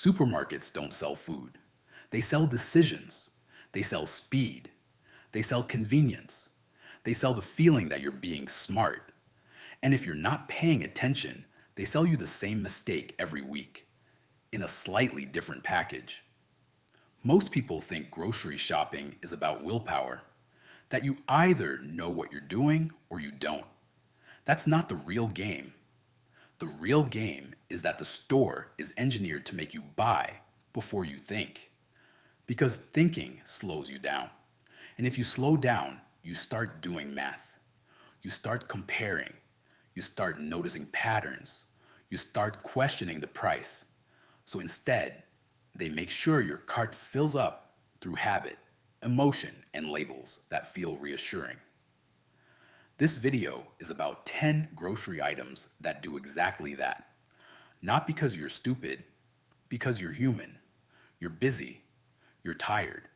Supermarkets don't sell food. They sell decisions. They sell speed. They sell convenience. They sell the feeling that you're being smart. And if you're not paying attention, they sell you the same mistake every week in a slightly different package. Most people think grocery shopping is about willpower, that you either know what you're doing or you don't. That's not the real game. The real game is that the store is engineered to make you buy before you think. Because thinking slows you down. And if you slow down, you start doing math. You start comparing. You start noticing patterns. You start questioning the price. So instead, they make sure your cart fills up through habit, emotion, and labels that feel reassuring. This video is about 10 grocery items that do exactly that. Not because you're stupid, because you're human. You're busy. You're tired.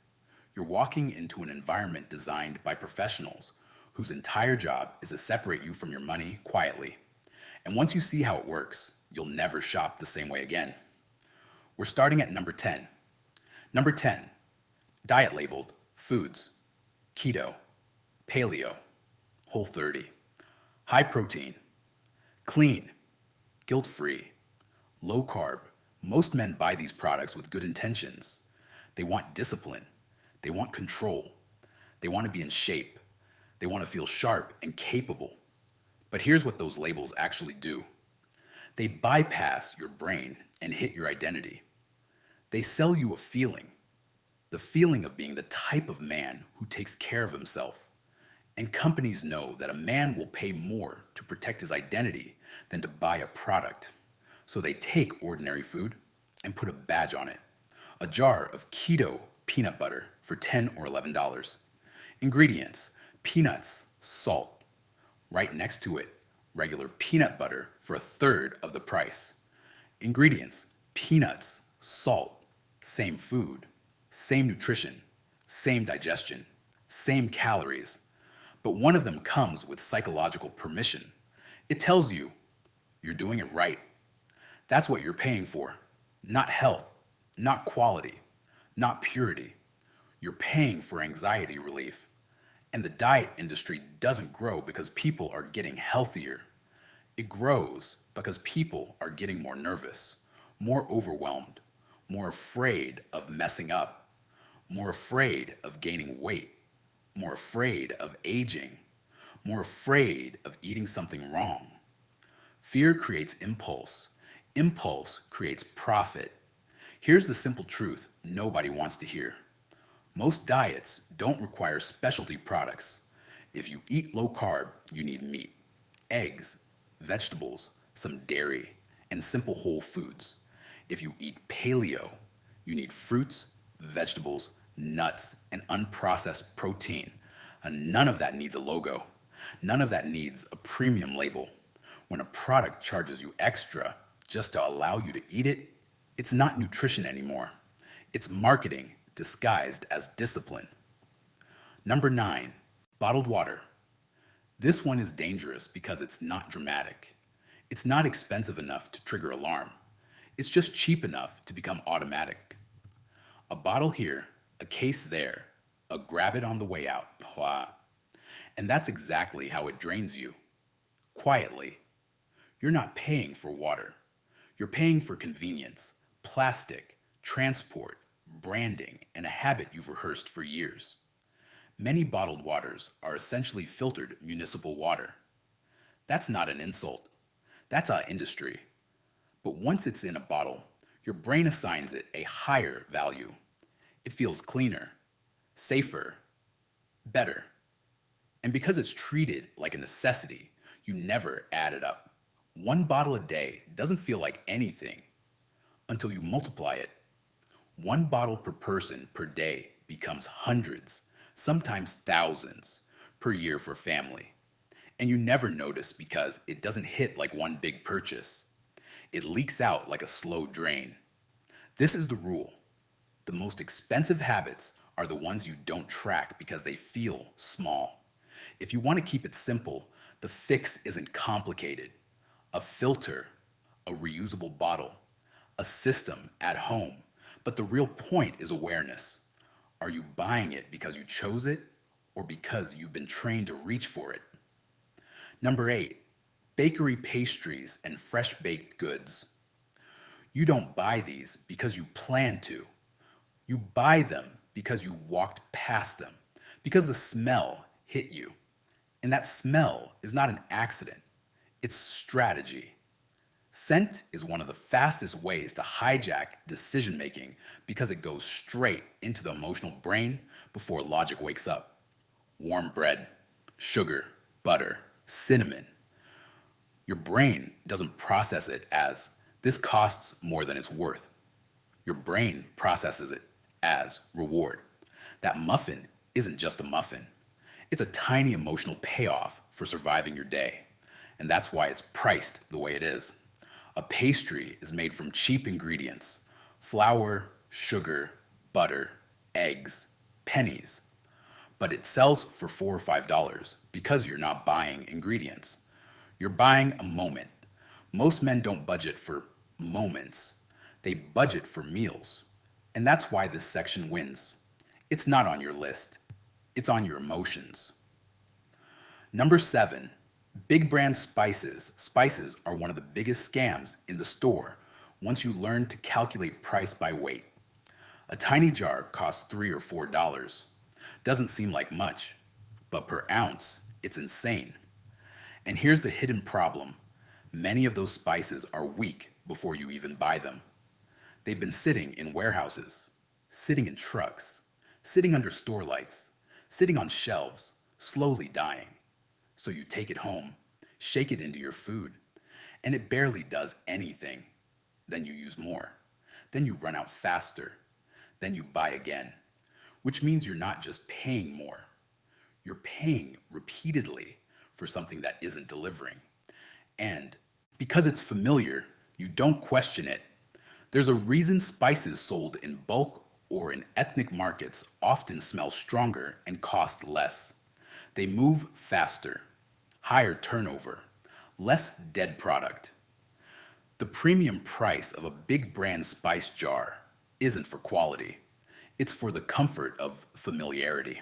You're walking into an environment designed by professionals whose entire job is to separate you from your money quietly. And once you see how it works, you'll never shop the same way again. We're starting at number 10. Number 10, diet labeled foods, keto, paleo, Whole30, high protein, clean, guilt-free, low carb. Most men buy these products with good intentions. They want discipline. They want control. They want to be in shape. They want to feel sharp and capable. But here's what those labels actually do. They bypass your brain and hit your identity. They sell you a feeling, the feeling of being the type of man who takes care of himself. And companies know that a man will pay more to protect his identity than to buy a product. So they take ordinary food and put a badge on it. A jar of keto peanut butter for $10 or $11. Ingredients, peanuts, salt. Right next to it, regular peanut butter for a third of the price. Ingredients, peanuts, salt, same food, same nutrition, same digestion, same calories. But one of them comes with psychological permission. It tells you you're doing it right. That's what you're paying for. Not health, not quality, not purity. You're paying for anxiety relief. And the diet industry doesn't grow because people are getting healthier. It grows because people are getting more nervous, more overwhelmed, more afraid of messing up, more afraid of gaining weight, more afraid of aging, more afraid of eating something wrong. Fear creates impulse. Impulse creates profit. Here's the simple truth nobody wants to hear. Most diets don't require specialty products. If you eat low carb, you need meat, eggs, vegetables, some dairy, and simple whole foods. If you eat paleo, you need fruits, vegetables, nuts, and unprocessed protein. And none of that needs a logo. None of that needs a premium label. When a product charges you extra just to allow you to eat it, it's not nutrition anymore. It's marketing disguised as discipline. Number 9, bottled water. This one is dangerous because it's not dramatic. It's not expensive enough to trigger alarm. It's just cheap enough to become automatic. A bottle here, a case there, a grab it on the way out. Blah. And that's exactly how it drains you. Quietly. You're not paying for water. You're paying for convenience, plastic, transport, branding, and a habit you've rehearsed for years. Many bottled waters are essentially filtered municipal water. That's not an insult. That's our industry. But once it's in a bottle, your brain assigns it a higher value. It feels cleaner, safer, better. And because it's treated like a necessity, you never add it up. One bottle a day doesn't feel like anything until you multiply it. One bottle per person per day becomes hundreds, sometimes thousands, per year for family. And you never notice because it doesn't hit like one big purchase. It leaks out like a slow drain. This is the rule. The most expensive habits are the ones you don't track because they feel small. If you want to keep it simple, the fix isn't complicated. A filter, a reusable bottle, a system at home. But the real point is awareness. Are you buying it because you chose it or because you've been trained to reach for it? Number 8, bakery pastries and fresh baked goods. You don't buy these because you plan to. You buy them because you walked past them, because the smell hit you. And that smell is not an accident, it's strategy. Scent is one of the fastest ways to hijack decision making because it goes straight into the emotional brain before logic wakes up. Warm bread, sugar, butter, cinnamon. Your brain doesn't process it as this costs more than it's worth. Your brain processes it as reward. That muffin isn't just a muffin. It's a tiny emotional payoff for surviving your day. And that's why it's priced the way it is. A pastry is made from cheap ingredients: flour, sugar, butter, eggs, pennies. But it sells for $4 or $5 because you're not buying ingredients. You're buying a moment. Most men don't budget for moments, they budget for meals. And that's why this section wins. It's not on your list, it's on your emotions. Number 7, big brand spices. Spices are one of the biggest scams in the store once you learn to calculate price by weight. A tiny jar costs $3 or $4. Doesn't seem like much, but per ounce, it's insane. And here's the hidden problem. Many of those spices are weak before you even buy them. They've been sitting in warehouses, sitting in trucks, sitting under store lights, sitting on shelves, slowly dying. So you take it home, shake it into your food, and it barely does anything. Then you use more. Then you run out faster. Then you buy again, which means you're not just paying more. You're paying repeatedly for something that isn't delivering. And because it's familiar, you don't question it. There's a reason spices sold in bulk or in ethnic markets often smell stronger and cost less. They move faster, higher turnover, less dead product. The premium price of a big brand spice jar isn't for quality, it's for the comfort of familiarity.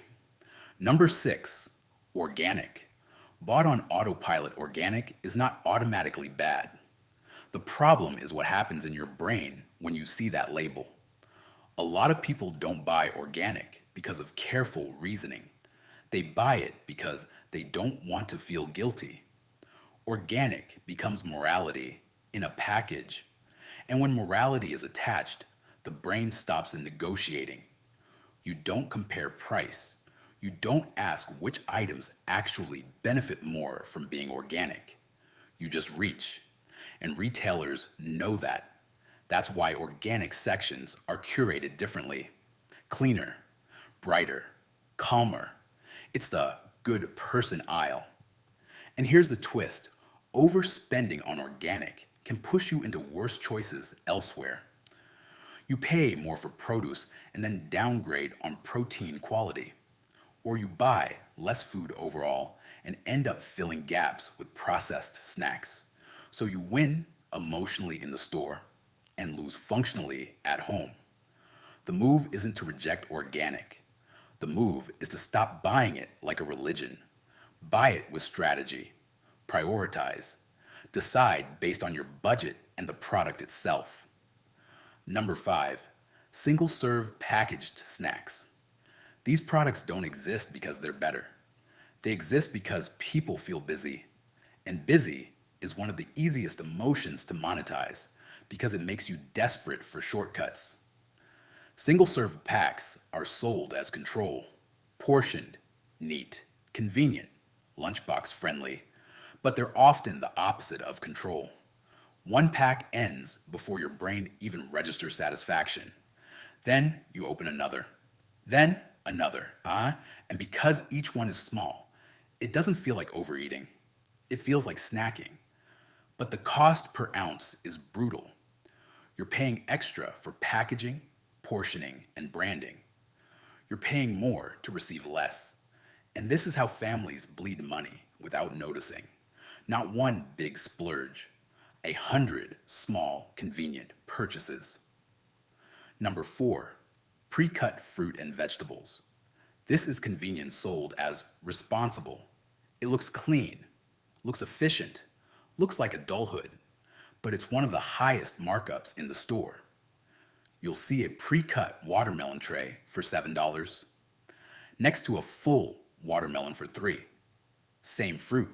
Number 6, organic. Bought on autopilot organic is not automatically bad. The problem is what happens in your brain when you see that label. A lot of people don't buy organic because of careful reasoning. They buy it because they don't want to feel guilty. Organic becomes morality in a package. And when morality is attached, the brain stops negotiating. You don't compare price. You don't ask which items actually benefit more from being organic. You just reach. And retailers know that. That's why organic sections are curated differently. Cleaner, brighter, calmer. It's the good person aisle. And here's the twist. Overspending on organic can push you into worse choices elsewhere. You pay more for produce and then downgrade on protein quality. Or you buy less food overall and end up filling gaps with processed snacks. So you win emotionally in the store and lose functionally at home. The move isn't to reject organic. The move is to stop buying it like a religion. Buy it with strategy. Prioritize. Decide based on your budget and the product itself. Number 5, single-serve packaged snacks. These products don't exist because they're better. They exist because people feel busy. And busy is one of the easiest emotions to monetize because it makes you desperate for shortcuts. Single-serve packs are sold as control, portioned, neat, convenient, lunchbox friendly, but they're often the opposite of control. One pack ends before your brain even registers satisfaction. Then you open another. Then another. And because each one is small, it doesn't feel like overeating. It feels like snacking. But the cost per ounce is brutal. You're paying extra for packaging, portioning, and branding. You're paying more to receive less. And this is how families bleed money without noticing. Not one big splurge, 100 small, convenient purchases. Number 4, pre-cut fruit and vegetables. This is convenience sold as responsible. It looks clean, looks efficient, looks like adulthood, but it's one of the highest markups in the store. You'll see a pre-cut watermelon tray for $7 next to a full watermelon for 3. Same fruit,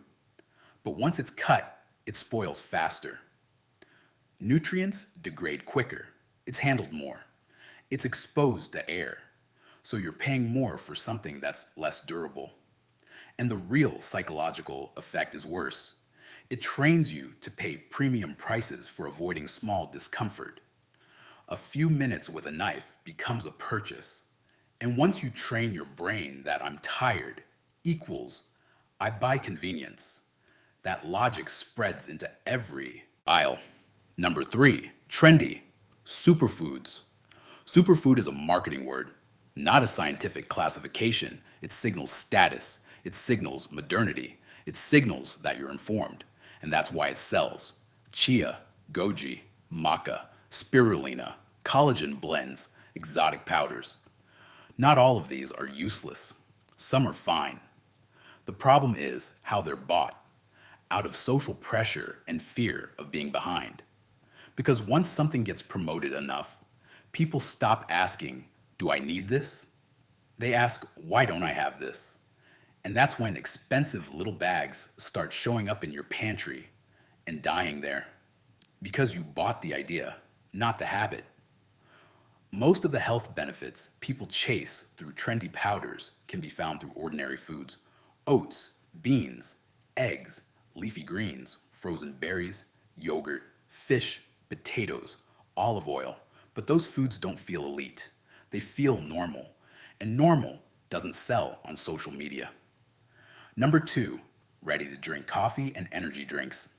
but once it's cut, it spoils faster. Nutrients degrade quicker. It's handled more. It's exposed to air. So you're paying more for something that's less durable. And the real psychological effect is worse. It trains you to pay premium prices for avoiding small discomfort. A few minutes with a knife becomes a purchase. And once you train your brain that I'm tired equals I buy convenience, that logic spreads into every aisle. Number 3, trendy, superfoods. Superfood is a marketing word, not a scientific classification. It signals status. It signals modernity. It signals that you're informed. And that's why it sells. Chia, goji, maca, spirulina, collagen blends, exotic powders. Not all of these are useless. Some are fine. The problem is how they're bought, out of social pressure and fear of being behind. Because once something gets promoted enough, people stop asking, do I need this? They ask, why don't I have this? And that's when expensive little bags start showing up in your pantry and dying there. Because you bought the idea, not the habit. Most of the health benefits people chase through trendy powders can be found through ordinary foods. Oats, beans, eggs, leafy greens, frozen berries, yogurt, fish, potatoes, olive oil. But those foods don't feel elite. They feel normal. And normal doesn't sell on social media. Number 2, ready to drink coffee and energy drinks.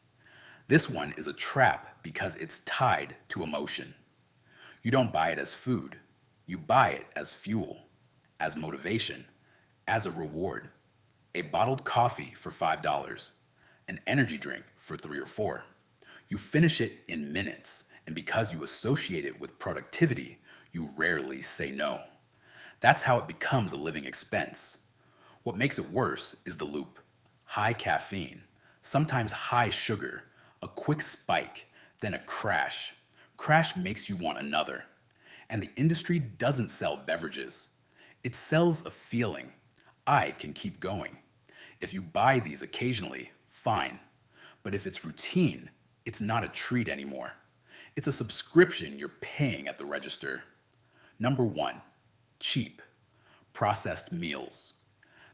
This one is a trap because it's tied to emotion. You don't buy it as food. You buy it as fuel, as motivation, as a reward. A bottled coffee for $5, an energy drink for 3 or 4. You finish it in minutes, and because you associate it with productivity, you rarely say no. That's how it becomes a living expense. What makes it worse is the loop. High caffeine, sometimes high sugar, a quick spike, then a crash. Crash makes you want another. And the industry doesn't sell beverages. It sells a feeling. I can keep going. If you buy these occasionally, fine. But if it's routine, it's not a treat anymore. It's a subscription you're paying at the register. Number 1, cheap, processed meals.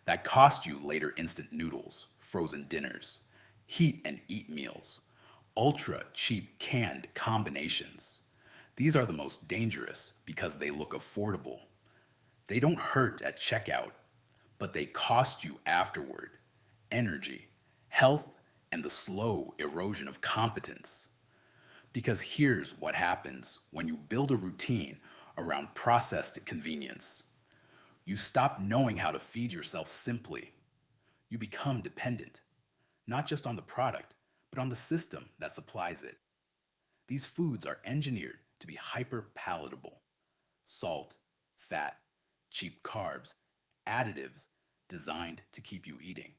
That cost you later instant noodles, frozen dinners, heat and eat meals, ultra cheap canned combinations. These are the most dangerous because they look affordable. They don't hurt at checkout, but they cost you afterward. Energy, health, and the slow erosion of competence. Because here's what happens when you build a routine around processed convenience. You stop knowing how to feed yourself simply. You become dependent, not just on the product, but on the system that supplies it. These foods are engineered to be hyper palatable. Salt, fat, cheap carbs, additives designed to keep you eating.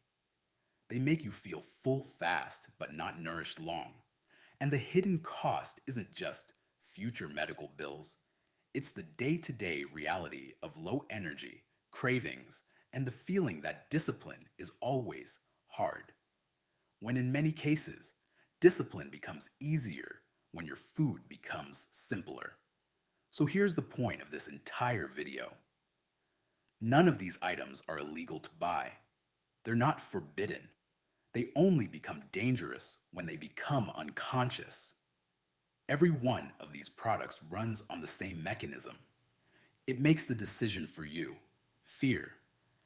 They make you feel full fast, but not nourished long. And the hidden cost isn't just future medical bills. It's the day-to-day reality of low energy, cravings, and the feeling that discipline is always hard. When in many cases, discipline becomes easier when your food becomes simpler. So here's the point of this entire video. None of these items are illegal to buy. They're not forbidden. They only become dangerous when they become unconscious. Every one of these products runs on the same mechanism. It makes the decision for you. Fear,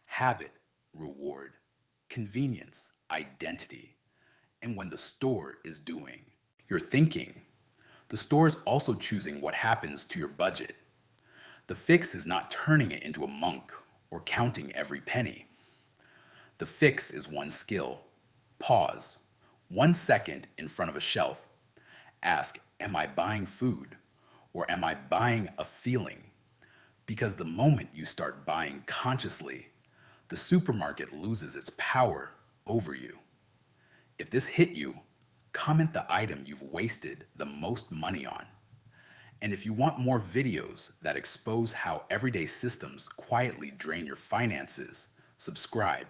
habit, reward, convenience, identity. And when the store is doing your thinking, the store is also choosing what happens to your budget. The fix is not turning it into a monk or counting every penny. The fix is one skill. Pause. 1 second in front of a shelf. Ask, am I buying food Or am I buying a feeling? Because the moment you start buying consciously, the supermarket loses its power over you. If this hit you, comment the item you've wasted the most money on. And if you want more videos that expose how everyday systems quietly drain your finances, subscribe.